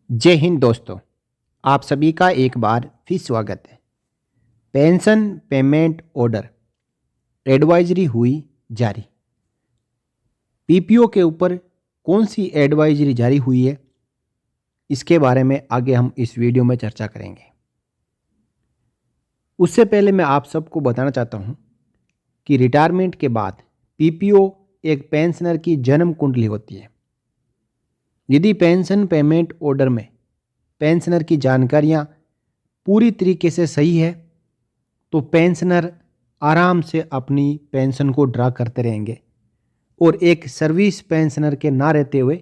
जय हिंद दोस्तों, आप सभी का एक बार फिर स्वागत है। पेंशन पेमेंट ऑर्डर एडवाइजरी हुई जारी। पीपीओ के ऊपर कौन सी एडवाइजरी जारी हुई है, इसके बारे में आगे हम इस वीडियो में चर्चा करेंगे। उससे पहले मैं आप सबको बताना चाहता हूं कि रिटायरमेंट के बाद पीपीओ एक पेंशनर की जन्म कुंडली होती है। यदि पेंशन पेमेंट ऑर्डर में पेंशनर की जानकारियां पूरी तरीके से सही है तो पेंशनर आराम से अपनी पेंशन को ड्रा करते रहेंगे और एक सर्विस पेंशनर के ना रहते हुए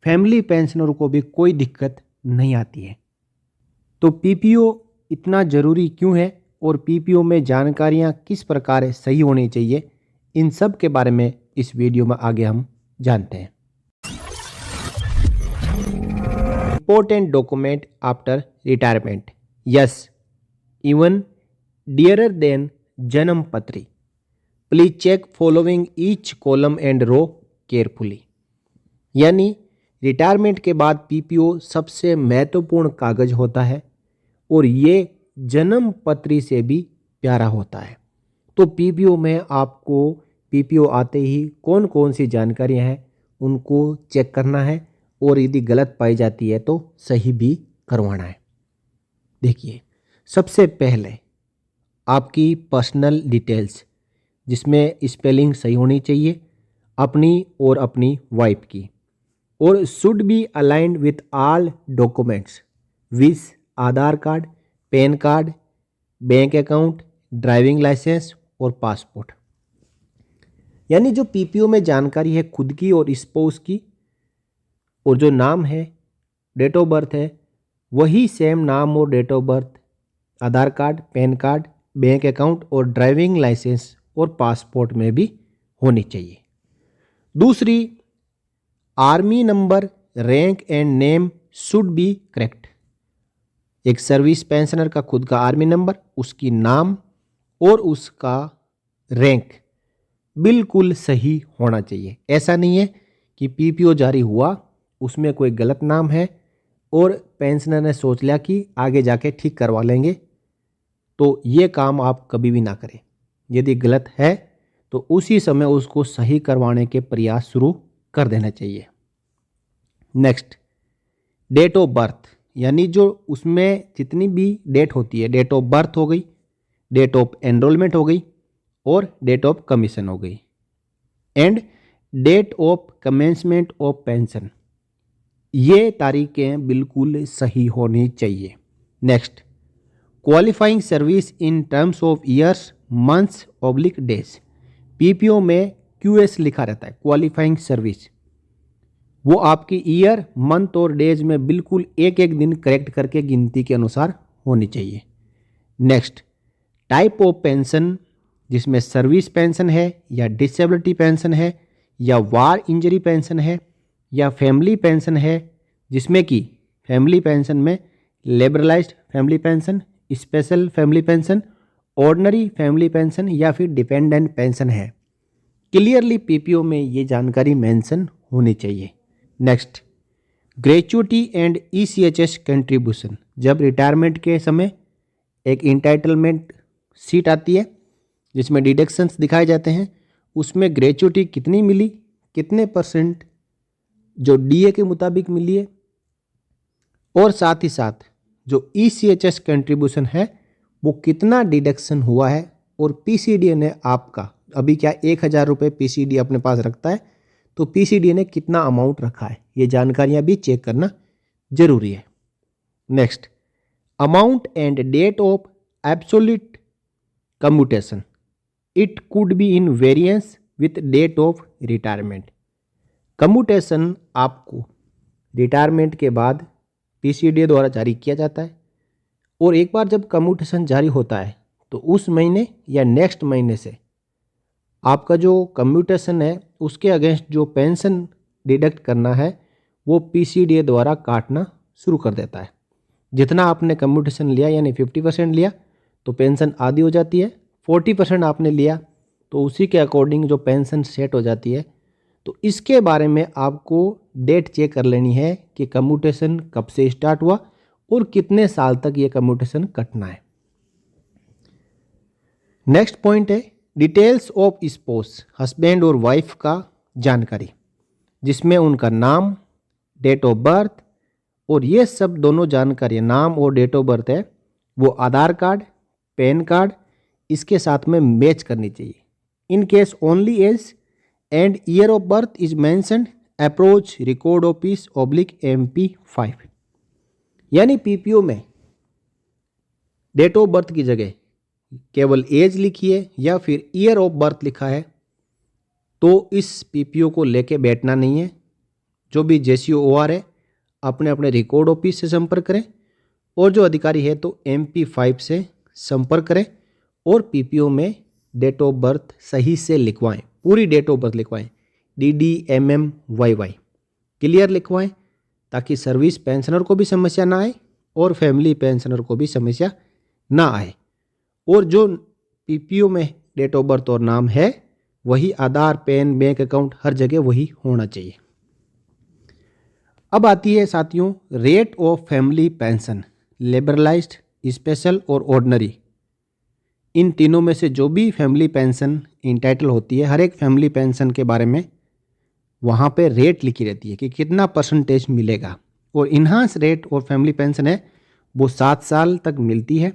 फैमिली पेंशनर को भी कोई दिक्कत नहीं आती है। तो पीपीओ इतना ज़रूरी क्यों है और पीपीओ में जानकारियां किस प्रकार सही होनी चाहिए, इन सब के बारे में इस वीडियो में आगे हम जानते हैं। Important document after retirement. Yes, even dearer than janam patri. Please check following each column and row carefully. यानी रिटायरमेंट के बाद पीपीओ सबसे महत्वपूर्ण कागज होता है और ये जन्म पत्री से भी प्यारा होता है। तो पीपीओ में आपको पीपीओ आते ही कौन कौन सी जानकारियां हैं उनको चेक करना है और यदि गलत पाई जाती है तो सही भी करवाना है। देखिए, सबसे पहले आपकी पर्सनल डिटेल्स, जिसमें स्पेलिंग सही होनी चाहिए अपनी और अपनी वाइफ की, और should be aligned with all documents with Aadhaar card, PAN card, bank account, driving licence और पासपोर्ट। यानी जो पीपीओ में जानकारी है खुद की और स्पाउस की, और जो नाम है, डेट ऑफ बर्थ है, वही सेम नाम और date of birth Aadhaar card, PAN card, bank account और ड्राइविंग लाइसेंस और पासपोर्ट में भी होनी चाहिए। दूसरी, army number, rank and name should be correct. एक सर्विस पेंशनर का खुद का आर्मी नंबर, उसकी नाम और उसका रैंक बिल्कुल सही होना चाहिए। ऐसा नहीं है कि पीपीओ जारी हुआ, उसमें कोई गलत नाम है और पेंशनर ने सोच लिया कि आगे जाके ठीक करवा लेंगे, तो ये काम आप कभी भी ना करें। यदि गलत है तो उसी समय उसको सही करवाने के प्रयास शुरू कर देना चाहिए। नेक्स्ट, डेट ऑफ बर्थ, यानी जो उसमें जितनी भी डेट होती है, डेट ऑफ बर्थ हो गई, डेट ऑफ एनरोलमेंट हो गई और डेट ऑफ कमीशन हो गई, and date of commencement of pension, ये तारीखें बिल्कुल सही होनी चाहिए। Next, qualifying service in terms of years, months oblique days. PPO में क्यूएस लिखा रहता है, क्वालिफाइंग सर्विस, वो आपकी ईयर, मंथ और डेज में बिल्कुल एक एक दिन करेक्ट करके गिनती के अनुसार होनी चाहिए। नेक्स्ट, टाइप ऑफ पेंशन, जिसमें सर्विस पेंशन है या डिसेबिलिटी पेंशन है या वार इंजरी पेंशन है या फैमिली पेंशन है, जिसमें कि फैमिली पेंशन में liberalised family pension, special family pension, ordinary family pension या फिर डिपेंडेंट पेंशन है। क्लियरली पीपीओ में ये जानकारी मेंशन होनी चाहिए। Next, gratuity and ECHS contribution. जब रिटायरमेंट के समय एक इंटाइटलमेंट सीट आती है जिसमें डिडक्शंस दिखाए जाते हैं, उसमें ग्रेचुइटी कितनी मिली, कितने परसेंट जो डीए के मुताबिक मिली है, और साथ ही साथ जो ईसीएचएस कंट्रीब्यूशन है वो कितना डिडक्शन हुआ है, और पीसीडीए ने आपका अभी क्या 1000 रुपये पीसीडी अपने पास रखता है, तो पीसीडीए ने कितना अमाउंट रखा है, ये जानकारियां भी चेक करना जरूरी है। Next, amount and date of absolute commutation, it could be in variance with date of retirement. Commutation आपको रिटायरमेंट के बाद पीसीडीए द्वारा जारी किया जाता है, और एक बार जब कम्यूटेशन जारी होता है तो उस महीने या नेक्स्ट महीने से आपका जो कम्यूटेशन है उसके अगेंस्ट जो पेंशन डिडक्ट करना है वो पीसीडीए द्वारा काटना शुरू कर देता है। जितना आपने कम्यूटेशन लिया यानी 50% लिया तो पेंशन आधी हो जाती है, 40% आपने लिया तो उसी के अकॉर्डिंग जो पेंशन सेट हो जाती है। तो इसके बारे में आपको डेट चेक कर लेनी है कि कम्यूटेशन कब से स्टार्ट हुआ और कितने साल तक ये कम्यूटेशन कटना है। नेक्स्ट पॉइंट है डिटेल्स ऑफ स्पोस, हस्बैंड और वाइफ का जानकारी, जिसमें उनका नाम, डेट ऑफ बर्थ, और ये सब दोनों जानकारी, नाम और डेट ऑफ बर्थ है वो आधार कार्ड, पैन कार्ड इसके साथ में मैच करनी चाहिए। In case only age and year of birth is mentioned approach record office MP5। यानी पीपीओ में डेट ऑफ बर्थ की जगह केवल एज लिखी है या फिर ईयर ऑफ बर्थ लिखा है तो इस पीपीओ को लेके बैठना नहीं है। जो भी JCOR है अपने अपने रिकॉर्ड ऑफिस से संपर्क करें और जो अधिकारी है तो MP5 से संपर्क करें और पीपीओ में डेट ऑफ बर्थ सही से लिखवाएं, पूरी डेट ऑफ बर्थ लिखवाएं, DDMMYY क्लियर लिखवाएं ताकि सर्विस पेंशनर को भी समस्या ना आए और फैमिली पेंशनर को भी समस्या ना आए। और जो पीपीओ में डेट ऑफ बर्थ और नाम है वही आधार, पैन, बैंक अकाउंट हर जगह वही होना चाहिए। अब आती है साथियों rate of family pension, liberalised, special और ऑर्डिनरी। इन तीनों में से जो भी फैमिली पेंशन इंटाइटल होती है, हर एक फैमिली पेंशन के बारे में वहाँ पे रेट लिखी रहती है कि कितना परसेंटेज मिलेगा। और इन्हांस रेट और फैमिली पेंशन है वो 7 साल तक मिलती है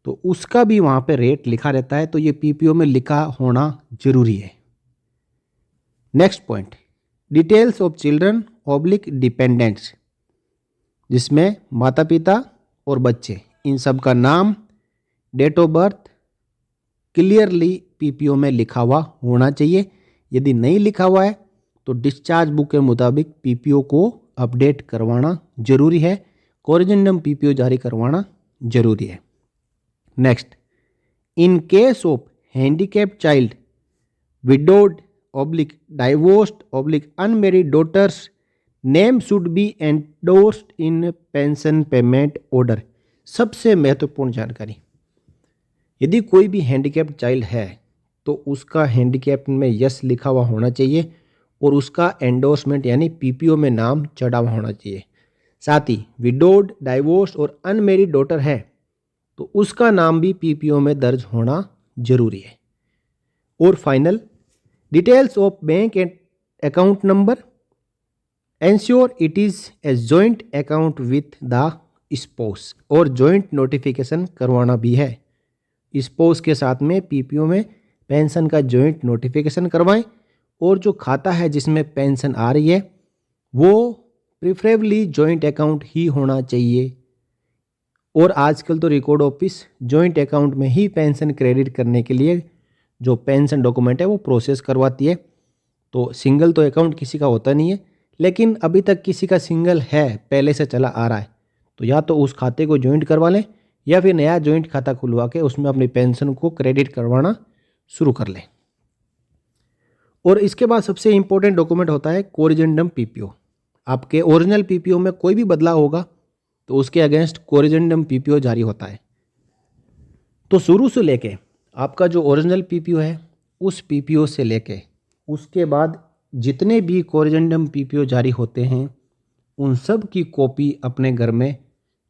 तो उसका भी वहाँ पे रेट लिखा रहता है, तो ये पीपीओ में लिखा होना जरूरी है। Next point details of children oblique dependents, जिसमें माता पिता और बच्चे इन सब का नाम, date of birth clearly PPO में लिखा हुआ होना चाहिए। यदि नहीं लिखा हुआ है तो डिस्चार्ज बुक के मुताबिक पीपीओ को अपडेट करवाना जरूरी है, कोरिजेंडम पीपीओ जारी करवाना जरूरी है। Next in case of handicapped child, widowed oblique divorced oblique unmarried daughters, name should be endorsed in pension payment order. सबसे महत्वपूर्ण जानकारी, यदि कोई भी हैंडीकैप्ड चाइल्ड है तो उसका हैंडीकैप्ड में यस लिखा हुआ होना चाहिए और उसका एंडोर्समेंट यानी पीपीओ में नाम चढ़ा हुआ होना चाहिए। साथ ही विडोड, डाइवोर्स और अनमेरिड डॉटर है तो उसका नाम भी पीपीओ में दर्ज होना जरूरी है। और final details of bank and account number, ensure it is a joint account with the spouse, और जॉइंट नोटिफिकेशन करवाना भी है। स्पोस के साथ में पीपीओ में पेंशन का जॉइंट नोटिफिकेशन करवाएं और जो खाता है जिसमें पेंशन आ रही है वो प्रिफरेबली जॉइंट अकाउंट ही होना चाहिए। और आजकल तो रिकॉर्ड ऑफिस जॉइंट अकाउंट में ही पेंशन क्रेडिट करने के लिए जो पेंशन डॉक्यूमेंट है वो प्रोसेस करवाती है। तो सिंगल तो अकाउंट किसी का होता नहीं है, लेकिन अभी तक किसी का सिंगल है, पहले से चला आ रहा है, तो या तो उस खाते को जॉइंट करवा लें या फिर नया जॉइंट खाता खुलवा के उसमें अपनी पेंशन को क्रेडिट करवाना शुरू कर लें। और इसके बाद सबसे इंपॉर्टेंट डॉक्यूमेंट होता है कोरिजेंडम पीपीओ। आपके ओरिजिनल पीपीओ में कोई भी बदलाव होगा तो उसके अगेंस्ट कोरिजेंडम पीपीओ जारी होता है। तो शुरू से लेके आपका जो ओरिजिनल पीपीओ है उस पीपीओ से लेके उसके बाद जितने भी कोरिजेंडम पीपीओ जारी होते हैं उन सब की कॉपी अपने घर में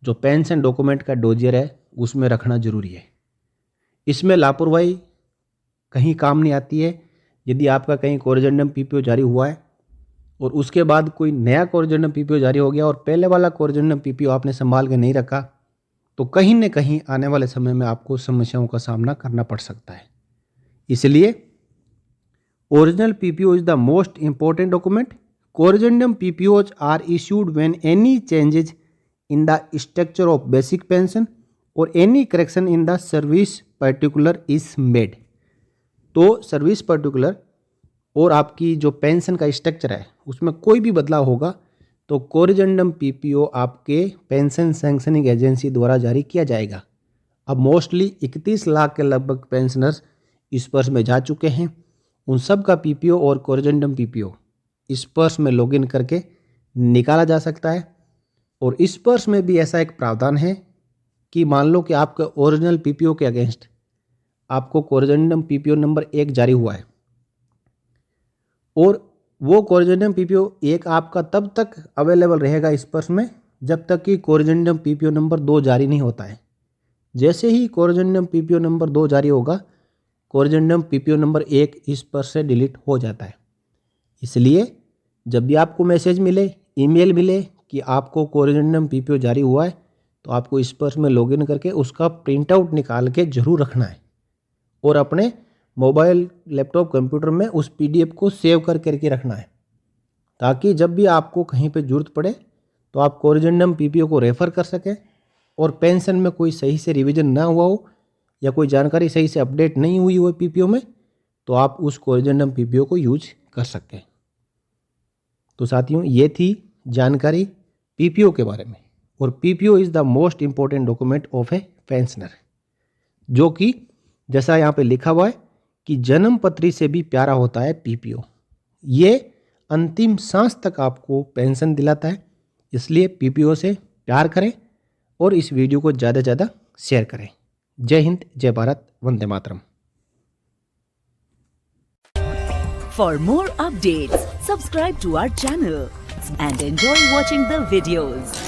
जो पेंशन डॉक्यूमेंट का डोजियर है उसमें रखना जरूरी है। इसमें लापरवाही कहीं काम नहीं आती है। यदि आपका कहीं कोरिजेंडम पीपीओ जारी हुआ है और उसके बाद कोई नया कोरिजेंडम पीपीओ जारी हो गया और पहले वाला कोरिजेंडम पीपीओ आपने संभाल के नहीं रखा तो कहीं न कहीं आने वाले समय में आपको समस्याओं का सामना करना पड़ सकता है। इसलिए original PPO is the most important document. Corrigendum PPOs are issued when any changes in the structure of basic pension और any correction in the service particular is made. तो सर्विस पर्टिकुलर और आपकी जो पेंशन का structure है उसमें कोई भी बदलाव होगा तो कोरिजेंडम पीपीओ आपके पेंशन सैंक्शनिंग एजेंसी द्वारा जारी किया जाएगा। अब मोस्टली 31 लाख के लगभग पेंशनर्स इस पर्स में जा चुके हैं। उन सब का पीपीओ और कोरिजेंडम पीपीओ इस पर्स में लॉगिन करके निकाला जा सकता है। और इस पर्स में भी ऐसा एक प्रावधान है कि मान लो कि आपके ओरिजिनल पीपीओ के अगेंस्ट आपको कोरिजेंडम पीपीओ नंबर 1 जारी हुआ है और वो कोरिजेंडम पीपीओ एक आपका तब तक अवेलेबल रहेगा इस पर्स में जब तक कि कोरिजेंडम पीपीओ नंबर 2 जारी नहीं होता है। जैसे ही कोरिजेंडम पीपीओ नंबर 2 जारी होगा, कोरिजेंडम पीपीओ नंबर 1 इस पर्स से डिलीट हो जाता है। इसलिए जब भी आपको मैसेज मिले, ईमेल मिले कि आपको कोरिजेंडम पीपीओ जारी हुआ है, तो आपको इस पर्स में लॉगिन करके उसका प्रिंट आउट निकाल के जरूर रखना है और अपने मोबाइल, लैपटॉप, कंप्यूटर में उस पीडीएफ को सेव करके रखना है, ताकि जब भी आपको कहीं पे ज़रूरत पड़े तो आप कोरिजेंडम पीपीओ को रेफ़र कर सकें और पेंशन में कोई सही से रिवीजन ना हुआ हो या कोई जानकारी सही से अपडेट नहीं हुई हो पीपीओ में, तो आप उस कोरिजेंडम पीपीओ को यूज कर सकते हैं। तो साथियों, ये थी जानकारी पीपीओ के बारे में। और PPO is the most important document of A pensioner, जो कि जैसा यहाँ पे लिखा हुआ है कि जन्म पत्री से भी प्यारा होता है पीपीओ। ये अंतिम सांस तक आपको पेंशन दिलाता है। इसलिए पीपीओ से प्यार करें और इस वीडियो को ज़्यादा से ज़्यादा शेयर करें। जय हिंद, जय Bharat, Vande Mataram. For more updates, subscribe to our channel and enjoy watching the videos.